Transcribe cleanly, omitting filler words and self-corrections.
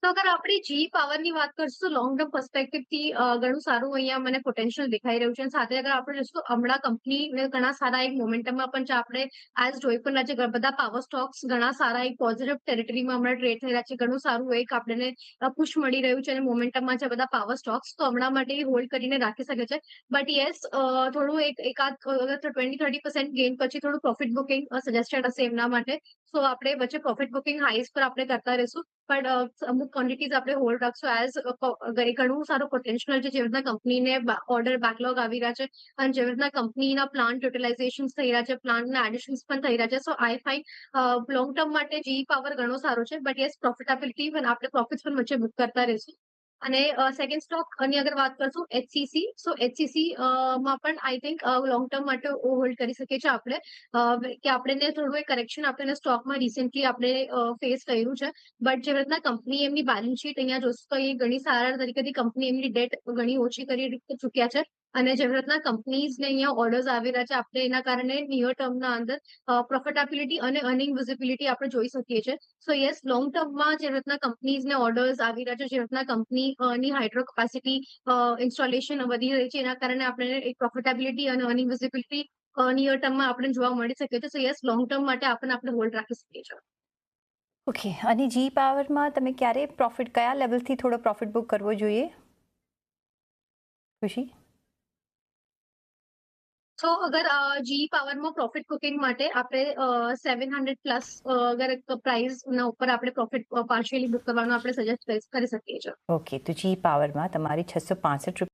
તો અગર આપણે જી પાવરની વાત કરશું તો લોંગ ટર્મ પર્સપેક્ટિવથી ઘણું સારું અહીંયા મને પોટેન્શિયલ દેખાઈ રહ્યું છે. અને સાથે અગર આપણે જોઈશું હમણાં કંપનીને ઘણા સારા એક મોમેન્ટમમાં પણ છે. આપણે આજ જોઈ પણ રહ્યા છે બધા પાવર સ્ટોક્સ ઘણા સારા એક પોઝિટિવ ટેરેટરીમાં હમણાં ટ્રેડ થઈ રહ્યા છે. ઘણું સારું એક આપણને પુશ મળી રહ્યું છે અને મોમેન્ટમમાં છે બધા પાવર સ્ટોક્સ. તો હમણાં માટે હોલ્ડ કરીને રાખી શકે છે. બટ યસ, થોડું એકાદ 20-30% ગેઇન પછી થોડું પ્રોફિટ બુકિંગ સજેસ્ટેડ હશે એમના માટે. સો આપણે વચ્ચે પ્રોફિટ બુકિંગ હાઈસ પર આપણે કરતા રહીશું. પણ અમુક ક્વોન્ટિટીઝ આપણે હોલ્ડ રાખશું ઘણું સારું પોટેન્શિયલ છે. જેવી રીતના કંપનીને ઓર્ડર બેકલોગ આવી રહ્યા છે અને જેવી રીતના કંપનીના પ્લાન્ટ યુટિલાઇઝેશન થઈ રહ્યા છે, પ્લાન્ટના એડિશન્સ પણ થઈ રહ્યા છે. સો આઈ ફાઇન લોંગ ટર્મ માટે જી પાવર ઘણો સારો છે. બટ યસ, પ્રોફિટેબિલિટી પણ આપણે પ્રોફિટ્સ પણ વચ્ચે બુક કરતા રહીશું. અને સેકન્ડ સ્ટોકની અગર વાત કરશું એચસીસી, સો એચસીસી માં પણ આઈ થિંક લોંગ ટર્મ માટે હોલ્ડ કરી શકીએ છીએ આપણે. કે આપણને થોડું એક કરેક્શન આપણને સ્ટોકમાં રિસેન્ટલી આપણે ફેસ કર્યું છે. બટ જેવી રીતના કંપની એમની બેલેન્સ શીટ અહીંયા જોશું તો એ ઘણી સારા તરીકેથી કંપની એમની ડેટ ઘણી ઓછી કરી ચૂક્યા છે. અને જેવી રીતના કંપનીઝને અહીંયા ઓર્ડર્સ આવી રહ્યા છે, આપણે એના કારણે નિયર ટર્મના અંદર પ્રોફિટેબિલિટી અને અર્નિંગ વિઝિબિલિટી આપણે જોઈ શકીએ છીએ. સો યસ, લોંગ ટર્મમાં જે રીતના કંપનીઝને ઓર્ડર્સ આવી રહ્યા છે, જે રીતના કંપનીની હાઇડ્રો કેપેસિટી ઇન્સ્ટોલેશન વધી રહી છે, એના કારણે આપણે એક પ્રોફિટેબિલિટી અને અર્નિંગ વિઝિબિલિટી નિયર ટર્મમાં આપણે જોવા મળી શકે છે. સો યસ, લોંગ ટર્મ માટે આપણે હોલ્ડ રાખી શકીએ છીએ. ઓકે, અને જી પાવરમાં તમે ક્યારે કયા લેવલથી થોડો પ્રોફિટ બુક કરવો જોઈએ ખુશી? તો અગર જી પાવરમાં પ્રોફિટ બુકિંગ માટે આપણે 700 પ્લસ અગર પ્રાઇસના ઉપર આપણે પ્રોફિટ પાર્શિયલી બુક કરવાનું આપણે સજેસ્ટ કરી શકીએ છીએ. ઓકે, તો જી પાવરમાં તમારી 665